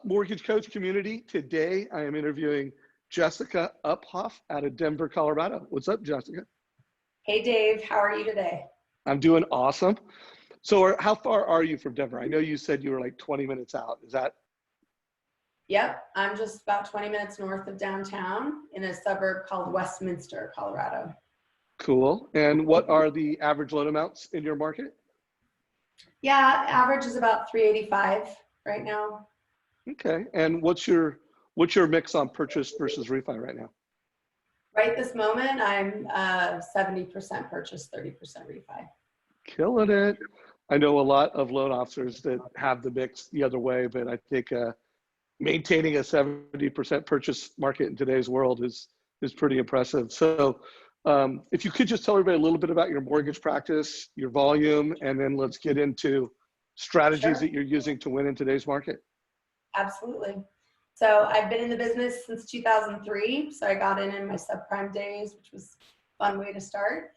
Mortgage Coach community? Today I am interviewing Jessica Uphoff out of Denver, Colorado. What's up, Jessica? Hey, Dave. How are you today? I'm doing awesome. So how far are you from Denver? I know you said you were like 20 minutes out. Is that? Yep. I'm just about 20 minutes north of downtown in a suburb called Westminster, Colorado. Cool. And what are the average loan amounts in your market? Yeah, average is about 385 right now. Okay. And what's your mix on purchase versus refi right now? Right this moment, I'm 70% purchase, 30% refi. Killing it. I know a lot of loan officers that have the mix the other way, but I think maintaining a 70% purchase market in today's world is pretty impressive. So if you could just tell everybody a little bit about your mortgage practice, your volume, and then let's get into strategies that you're using to win in today's market. Absolutely. So I've been in the business since 2003. So I got in my subprime days, which was a fun way to start.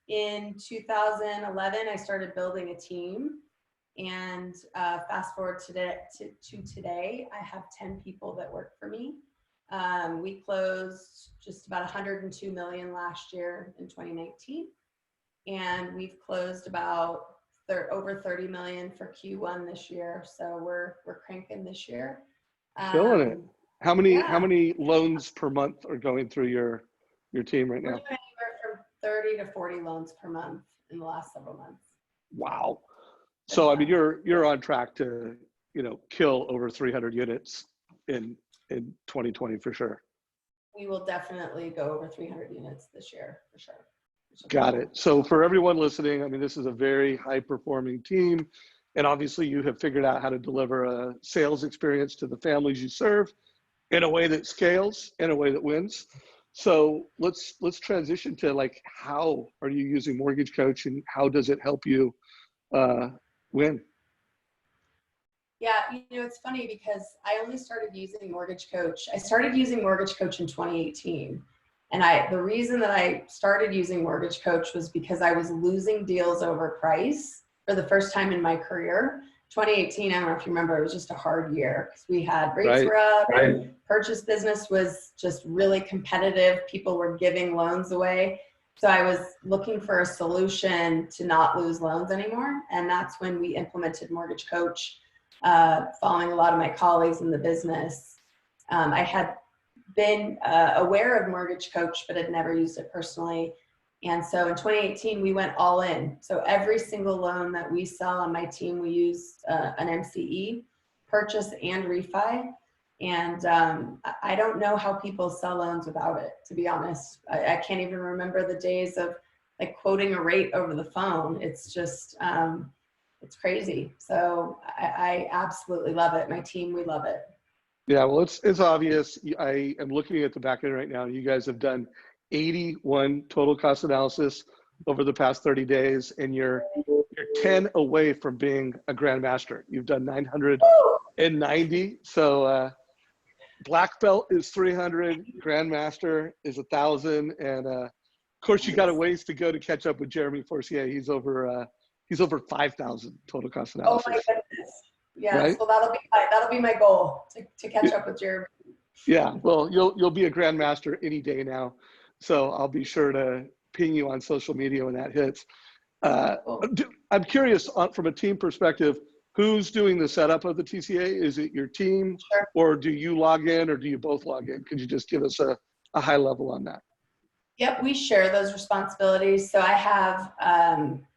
In 2011, I started building a team. And fast forward to today, I have 10 people that work for me. We closed just about 102 million last year in 2019. And we've closed about over 30 million for Q1 this year. So we're cranking this year. Killing it. How many loans per month are going through your team right now? We're doing anywhere from 30 to 40 loans per month in the last several months. Wow. So I mean, you're on track to kill over 300 units in 2020 for sure. We will definitely go over 300 units this year for sure. Got it. So for everyone listening, I mean, this is a very high performing team. And obviously you have figured out how to deliver a sales experience to the families you serve in a way that scales, in a way that wins. So let's transition to like, how are you using Mortgage Coach and how does it help you win? Yeah, it's funny because I only started using Mortgage Coach. I started using Mortgage Coach in 2018. And the reason that I started using Mortgage Coach was because I was losing deals over price for the first time in my career. 2018, I don't know if you remember, it was just a hard year because we had rates were up, purchase business was just really competitive. People were giving loans away. So I was looking for a solution to not lose loans anymore. And that's when we implemented Mortgage Coach, following a lot of my colleagues in the business. I had been aware of Mortgage Coach, but had never used it personally. And so in 2018, we went all in. So every single loan that we sell on my team, we use an MCE, purchase and refi. And I don't know how people sell loans without it, to be honest. I can't even remember the days of like quoting a rate over the phone. It's just, it's crazy. So I absolutely love it. My team, we love it. Yeah, well, it's obvious. I am looking at the back end right now. You guys have done 81 total cost analysis over the past 30 days, and you're 10 away from being a grandmaster. You've done 990. So black belt is 300, grandmaster is 1,000, and of course you got a ways to go to catch up with Jeremy Forcier. He's over 5,000 total cost analysis. Oh my goodness. Yes, right? Well, that'll be my goal to catch up with Jeremy. Yeah, well, you'll be a grandmaster any day now, so I'll be sure to ping you on social media when that hits. I'm curious, from a team perspective, who's doing the setup of the TCA? Is it your team, or do you log in, or do you both log in? Could you just give us a high level on that? Yep, we share those responsibilities. So I have,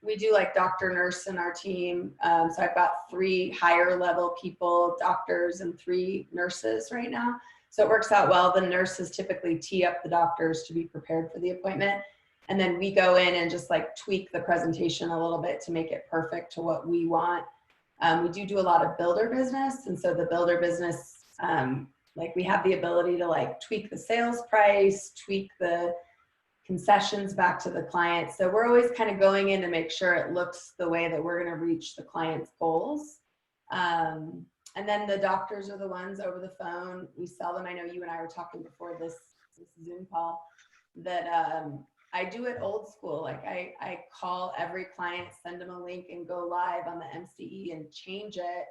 we do like doctor, nurse in our team. So I've got 3 higher level people, doctors, and 3 nurses right now. So it works out well. The nurses typically tee up the doctors to be prepared for the appointment. And then we go in and just like tweak the presentation a little bit to make it perfect to what we want. We do a lot of builder business. And so the builder business, like we have the ability to like tweak the sales price, tweak the concessions back to the client. So we're always kind of going in to make sure it looks the way that we're going to reach the client's goals. And then the doctors are the ones over the phone. We sell them. I know you and I were talking before this Zoom call that I do it old school. Like I call every client, send them a link and go live on the MCE and change it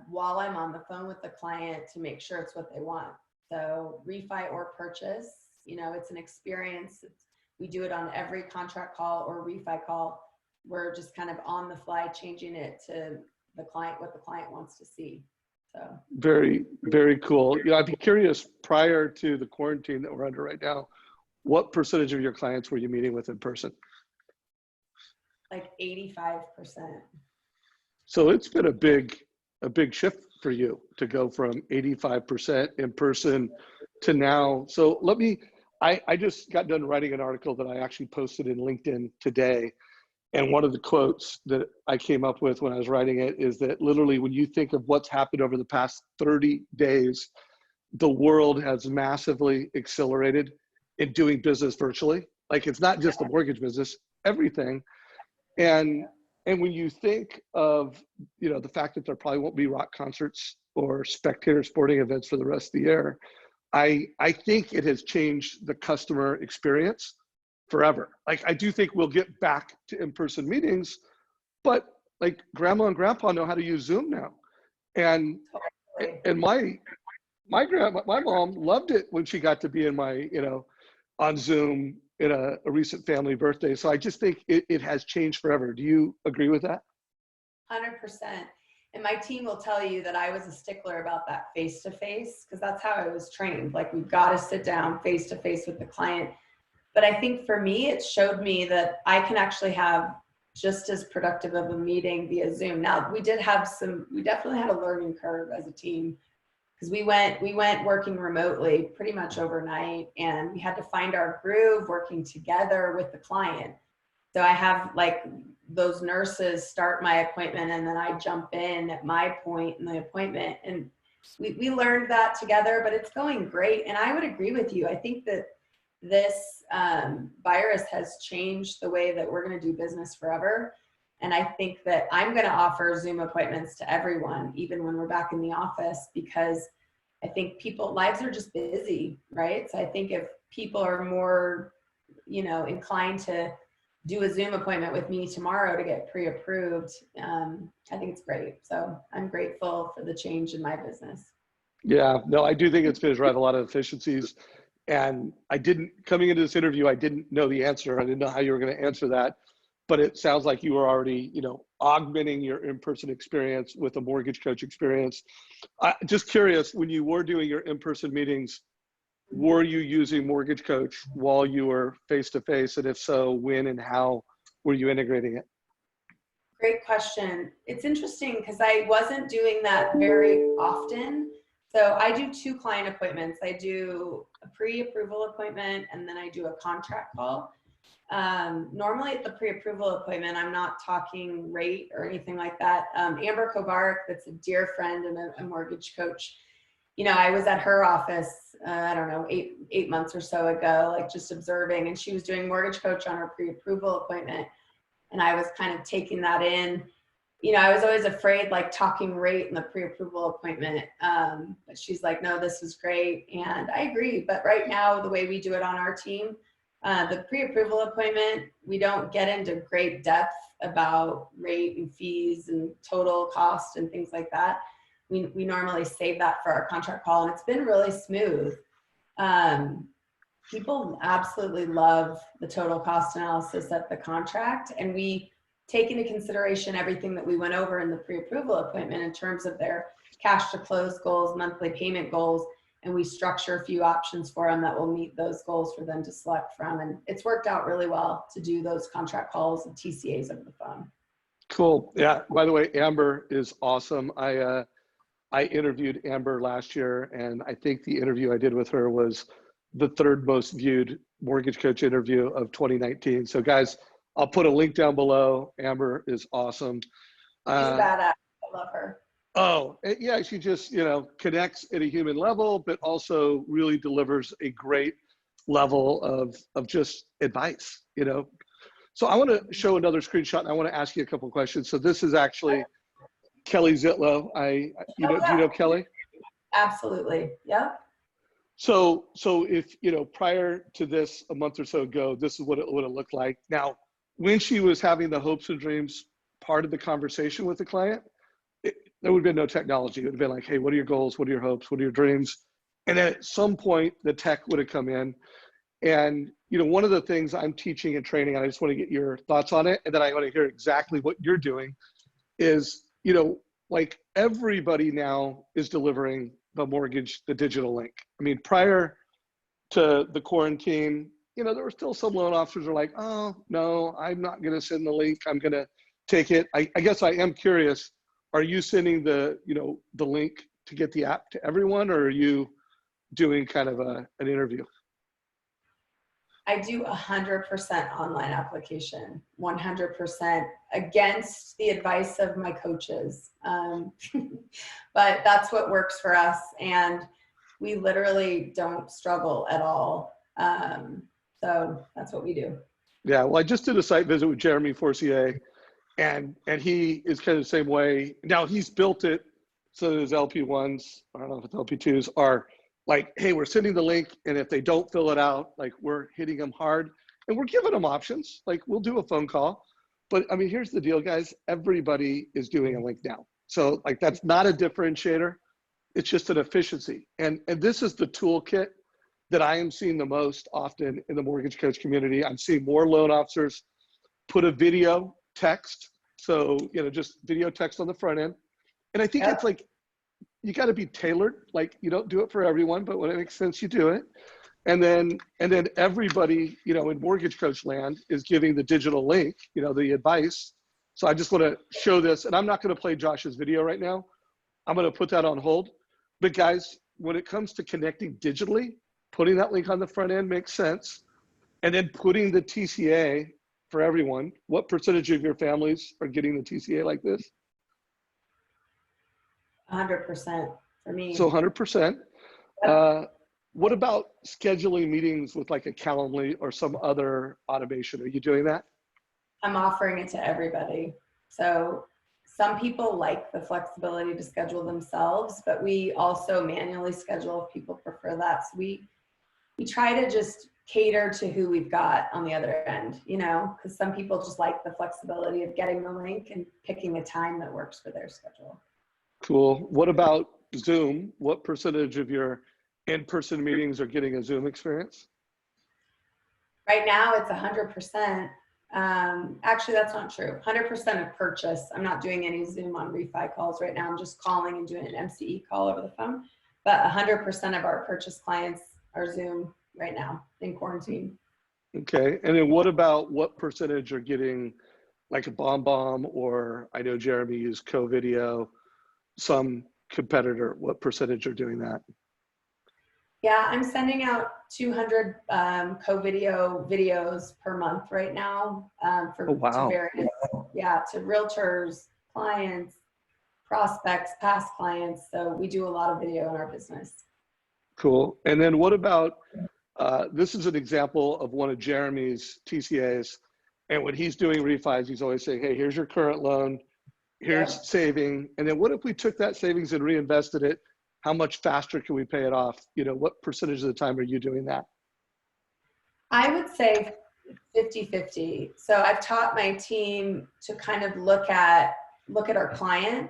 while I'm on the phone with the client to make sure it's what they want. So refi or purchase, you know, it's an experience. We do it on every contract call or refi call. We're just kind of on the fly changing it to the client, what the client wants to see. So Very, very cool. You know, I'd be curious, prior to the quarantine that we're under right now, what percentage of your clients were you meeting with in person? like 85%. So it's been a big shift for you to go from 85% in person to now. So I just got done writing an article that I actually posted in LinkedIn today. And one of the quotes that I came up with when I was writing it is that literally when you think of what's happened over the past 30 days, the world has massively accelerated in doing business virtually. Like, it's not just the mortgage business, everything. And when you think of, you know, the fact that there probably won't be rock concerts or spectator sporting events for the rest of the year, I think it has changed the customer experience forever. Like, I do think we'll get back to in-person meetings, but like grandma and grandpa know how to use Zoom now. And my mom loved it when she got to be in my, you know, on Zoom in a recent family birthday. So I just think it has changed forever. Do you agree with that? 100%. And my team will tell you that I was a stickler about that face-to-face, because that's how I was trained. Like, we've got to sit down face-to-face with the client. But I think for me, it showed me that I can actually have just as productive of a meeting via Zoom. Now, we definitely had a learning curve as a team, because we went working remotely pretty much overnight, and we had to find our groove working together with the client. So I have like those nurses start my appointment, and then I jump in at my point in the appointment, and we learned that together, but it's going great. And I would agree with you. I think that this virus has changed the way that we're going to do business forever. And I think that I'm going to offer Zoom appointments to everyone, even when we're back in the office, because I think lives are just busy, right? So I think if people are more, you know, inclined to do a Zoom appointment with me tomorrow to get pre-approved, I think it's great. So I'm grateful for the change in my business. Yeah, no, I do think it's going to drive a lot of efficiencies. And coming into this interview, I didn't know the answer. I didn't know how you were going to answer that. But it sounds like you were already, you know, augmenting your in-person experience with a mortgage coach experience. Just curious, when you were doing your in-person meetings, were you using Mortgage Coach while you were face-to-face? And if so, when and how were you integrating it? Great question. It's interesting because I wasn't doing that very often. So I do 2 client appointments. I do a pre-approval appointment, and then I do a contract call. Normally at the pre-approval appointment, I'm not talking rate or anything like that. Amber Kovarik, that's a dear friend and a mortgage coach. You know, I was at her office, I don't know, eight months or so ago, like just observing, and she was doing mortgage coach on her pre-approval appointment. And I was kind of taking that in. You know, I was always afraid, like talking rate in the pre-approval appointment. But she's like, no, this is great. And I agree. But right now, the way we do it on our team, the pre-approval appointment, we don't get into great depth about rate and fees and total cost and things like that. We normally save that for our contract call, and it's been really smooth. People absolutely love the total cost analysis at the contract, and we take into consideration everything that we went over in the pre-approval appointment in terms of their cash to close goals, monthly payment goals, and we structure a few options for them that will meet those goals for them to select from. And it's worked out really well to do those contract calls and TCAs over the phone. Cool. Yeah. By the way, Amber is awesome. I interviewed Amber last year, and I think the interview I did with her was the 3rd most viewed mortgage coach interview of 2019. So guys, I'll put a link down below. Amber is awesome. She's a badass. I love her. Oh, yeah, she just, you know, connects at a human level, but also really delivers a great level of just advice, you know. So I want to show another screenshot, and I want to ask you a couple of questions. So this is actually Kelly Zitlow. Do you know Kelly? Absolutely. Yeah. So if, you know, prior to this, a month or so ago, this is what it would have looked like. Now, when she was having the hopes and dreams part of the conversation with the client, there would have been no technology. It would have been like, hey, what are your goals? What are your hopes? What are your dreams? And then at some point, the tech would have come in. And, you know, one of the things I'm teaching and training, and I just want to get your thoughts on it, and then I want to hear exactly what you're doing, is, you know, like everybody now is delivering the mortgage, the digital link. I mean, prior to the quarantine, you know, there were still some loan officers who are like, oh, no, I'm not going to send the link. I'm going to take it. I guess I am curious, are you sending the, you know, the link to get the app to everyone, or are you doing kind of an interview? I do 100% online application, 100% against the advice of my coaches. But that's what works for us. And we literally don't struggle at all. So that's what we do. Yeah, well, I just did a site visit with Jeremy Forcier, and he is kind of the same way. Now he's built it so that his LP1s, I don't know if it's LP2s, are like, hey, we're sending the link, and if they don't fill it out, like we're hitting them hard, and we're giving them options. Like we'll do a phone call, but I mean, here's the deal, guys. Everybody is doing a link now, so like that's not a differentiator. It's just an efficiency, and this is the toolkit that I am seeing the most often in the mortgage coach community. I'm seeing more loan officers put a video text, so you know, just video text on the front end, and I think it's like, you got to be tailored. Like you don't do it for everyone, but when it makes sense, you do it. And then everybody, you know, in mortgage coach land is giving the digital link, you know, the advice. So I just want to show this, and I'm not going to play Josh's video right now. I'm going to put that on hold. But guys, when it comes to connecting digitally, putting that link on the front end makes sense. And then putting the TCA for everyone. What percentage of your families are getting the TCA like this? 100% for me. So 100%. What about scheduling meetings with like a Calendly or some other automation? Are you doing that? I'm offering it to everybody. So some people like the flexibility to schedule themselves, but we also manually schedule if people prefer that. So we try to just cater to who we've got on the other end, you know, because some people just like the flexibility of getting the link and picking a time that works for their schedule. Cool. What about Zoom? What percentage of your in-person meetings are getting a Zoom experience? Right now it's 100%. Actually, that's not true. 100% of purchase. I'm not doing any Zoom on refi calls right now. I'm just calling and doing an MCE call over the phone. But 100% of our purchase clients are Zoom right now in quarantine. Okay. And then what about what percentage are getting like a BombBomb, or I know Jeremy used Co-Video, some competitor, what percentage are doing that? Yeah, I'm sending out 200 co-video videos per month right now for to various, to realtors, clients, prospects, past clients. So we do a lot of video in our business. Cool. And then what about, this is an example of one of Jeremy's TCAs. And when he's doing refis, he's always saying, hey, here's your current loan. Here's saving. And then what if we took that savings and reinvested it? How much faster can we pay it off? You know, what percentage of the time are you doing that? I would say 50-50. So I've taught my team to kind of look at our client.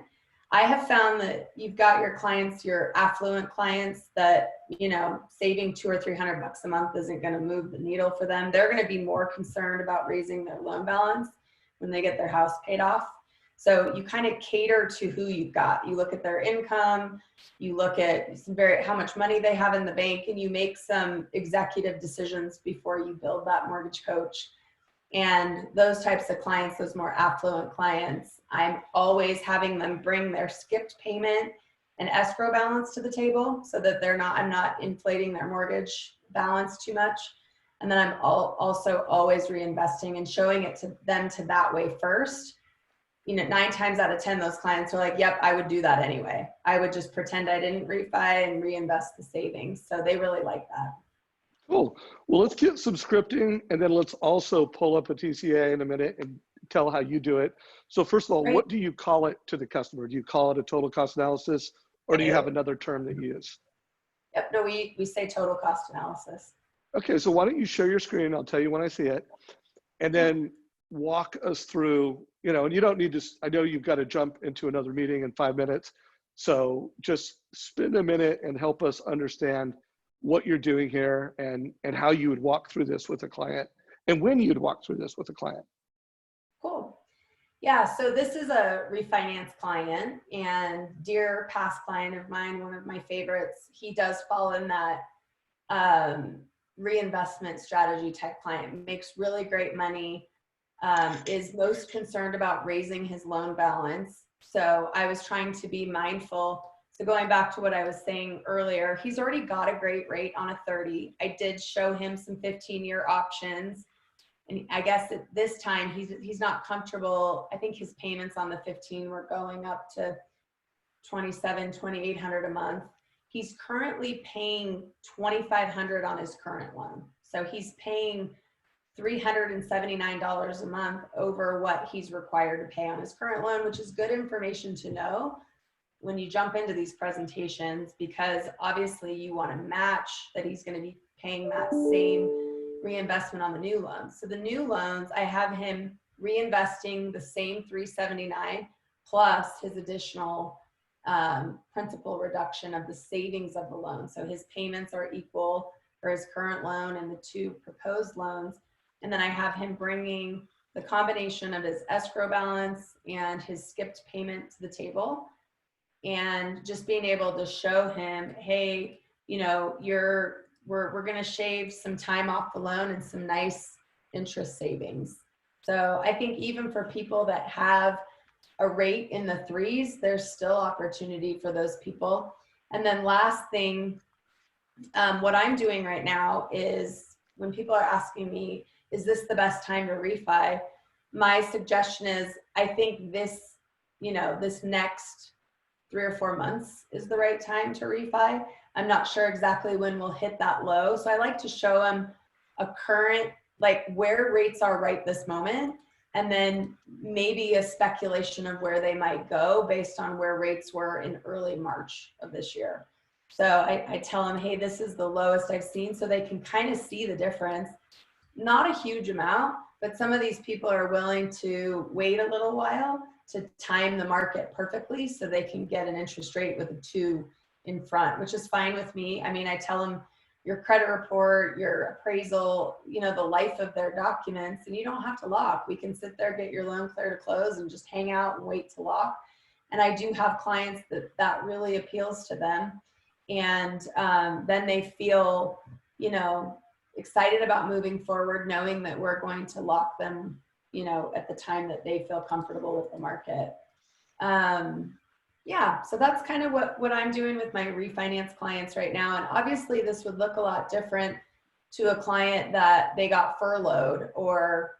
I have found that you've got your clients, your affluent clients that, you know, saving $200 or $300 a month isn't going to move the needle for them. They're going to be more concerned about raising their loan balance when they get their house paid off. So you kind of cater to who you've got. You look at their income, you look at how much money they have in the bank, and you make some executive decisions before you build that mortgage coach. And those types of clients, those more affluent clients, I'm always having them bring their skipped payment and escrow balance to the table so that I'm not inflating their mortgage balance too much. And then I'm also always reinvesting and showing it to them to that way first. You know, 9 times out of 10, those clients are like, yep, I would do that anyway. I would just pretend I didn't refi and reinvest the savings. So they really like that. Cool. Well, let's get some scripting, and then let's also pull up a TCA in a minute and tell how you do it. So first of all, what do you call it to the customer? Do you call it a total cost analysis, or do you have another term that you use? Yep, no, we say total cost analysis. Okay, so why don't you share your screen? I'll tell you when I see it. And then walk us through, and you don't need to, I know you've got to jump into another meeting in 5 minutes. So just spend a minute and help us understand what you're doing here and how you would walk through this with a client and when you'd walk through this with a client. Cool. Yeah, so this is a refinance client and dear past client of mine, one of my favorites. He does fall in that reinvestment strategy type client, makes really great money, is most concerned about raising his loan balance. So I was trying to be mindful. So going back to what I was saying earlier, he's already got a great rate on a 30. I did show him some 15-year options. And I guess at this time he's not comfortable. I think his payments on the 15 were going up to $2,800 a month. He's currently paying $2,500 on his current loan. So he's paying $379 a month over what he's required to pay on his current loan, which is good information to know when you jump into these presentations, because obviously you want to match that he's going to be paying that same reinvestment on the new loans. So the new loans, I have him reinvesting the same $379 plus his additional principal reduction of the savings of the loan. So his payments are equal for his current loan and the two proposed loans. And then I have him bringing the combination of his escrow balance and his skipped payment to the table, and just being able to show him, hey, we're going to shave some time off the loan and some nice interest savings. So I think even for people that have a rate in the threes, there's still opportunity for those people. And then last thing, what I'm doing right now is when people are asking me, is this the best time to refi? My suggestion is, I think this, this next 3 or 4 months is the right time to refi. I'm not sure exactly when we'll hit that low. So I like to show them a current, like where rates are right this moment, and then maybe a speculation of where they might go based on where rates were in early March of this year. So I tell them, hey, this is the lowest I've seen, so they can kind of see the difference. Not a huge amount, but some of these people are willing to wait a little while to time the market perfectly so they can get an interest rate with a 2 in front, which is fine with me. I mean, I tell them your credit report, your appraisal, the life of their documents, and you don't have to lock. We can sit there, get your loan clear to close, and just hang out and wait to lock. And I do have clients that really appeals to them. And then they feel, excited about moving forward, knowing that we're going to lock them, at the time that they feel comfortable with the market. Yeah, so that's kind of what I'm doing with my refinance clients right now. And obviously this would look a lot different to a client that they got furloughed, or,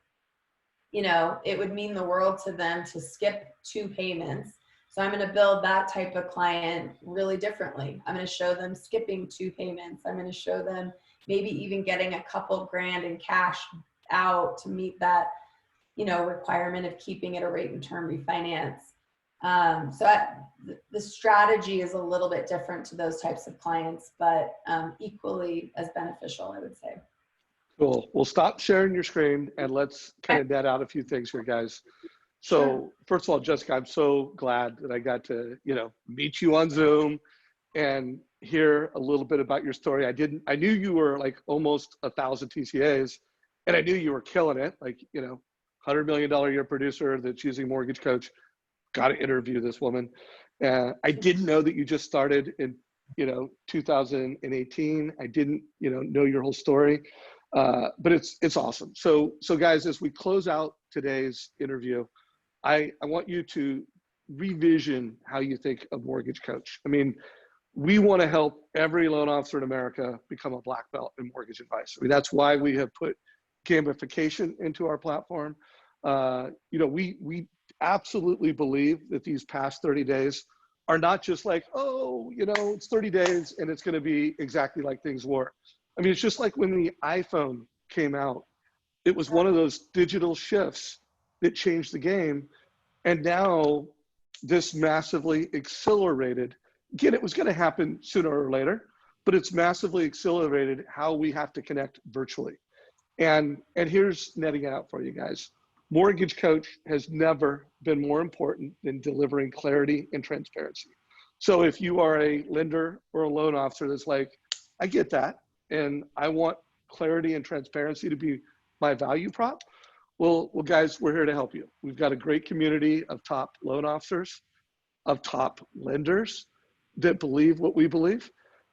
it would mean the world to them to skip 2 payments. So I'm going to build that type of client really differently. I'm going to show them skipping 2 payments. I'm going to show them maybe even getting a couple grand in cash out to meet that, requirement of keeping it a rate and term refinance. The strategy is a little bit different to those types of clients, but equally as beneficial, I would say. Cool. Well, stop sharing your screen and let's kind of net out a few things here, guys. So first of all, Jessica, I'm so glad that I got to, meet you on Zoom and hear a little bit about your story. I knew you were like almost 1,000 TCAs, and I knew you were killing it. Like, $100 million a year producer that's using Mortgage Coach. Got to interview this woman. I didn't know that you just started in, 2018. I didn't, know your whole story, but it's awesome. So guys, as we close out today's interview, I want you to revision how you think of Mortgage Coach. I mean, we want to help every loan officer in America become a black belt in mortgage advice. I mean, that's why we have put gamification into our platform. We absolutely believe that these past 30 days are not just like, it's 30 days and it's going to be exactly like things were. I mean, it's just like when the iPhone came out, it was one of those digital shifts that changed the game. And now this massively accelerated. Again, it was going to happen sooner or later, but it's massively accelerated how we have to connect virtually. And here's netting it out for you guys. Mortgage coach has never been more important than delivering clarity and transparency. So if you are a lender or a loan officer that's like, I get that, and I want clarity and transparency to be my value prop, well, guys, we're here to help you. We've got a great community of top loan officers, of top lenders that believe what we believe.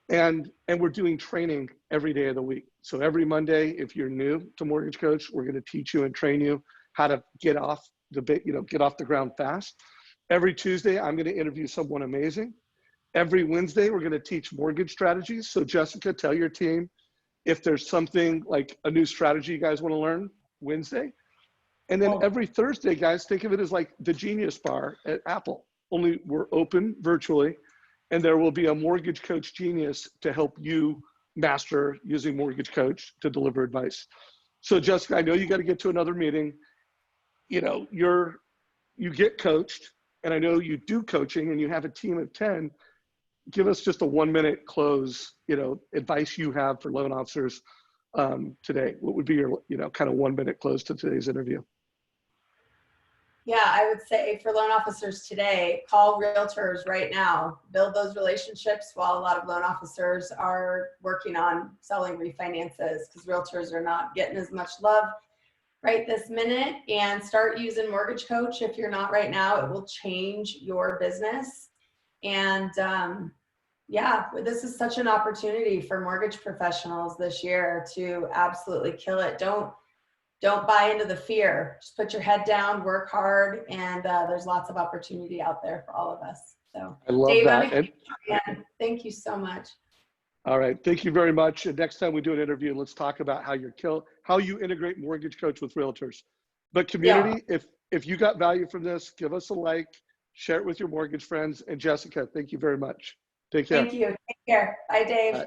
And we're doing training every day of the week. So every Monday, if you're new to Mortgage Coach, we're going to teach you and train you how to get off the ground fast. Every Tuesday, I'm going to interview someone amazing. Every Wednesday, we're going to teach mortgage strategies. So Jessica, tell your team if there's something like a new strategy you guys want to learn Wednesday. And then every Thursday, guys, think of it as like the Genius Bar at Apple, only we're open virtually. And there will be a mortgage coach genius to help you master using Mortgage Coach to deliver advice. So Jessica, I know you got to get to another meeting. You know, you get coached, and I know you do coaching and you have a team of 10. Give us just a 1-minute close, advice you have for loan officers today. What would be your, kind of 1-minute close to today's interview? Yeah, I would say for loan officers today, call realtors right now. Build those relationships while a lot of loan officers are working on selling refinances, because realtors are not getting as much love right this minute. And start using Mortgage Coach if you're not right now. It will change your business. And yeah, this is such an opportunity for mortgage professionals this year to absolutely kill it. Don't buy into the fear. Just put your head down, work hard, and there's lots of opportunity out there for all of us. So, I love Dave, that. Thank you so much. All right, thank you very much. And next time we do an interview, let's talk about how you integrate Mortgage Coach with realtors. But community, if you got value from this, give us a like, share it with your mortgage friends. And Jessica, thank you very much. Take care. Thank you. Take care. Bye, Dave.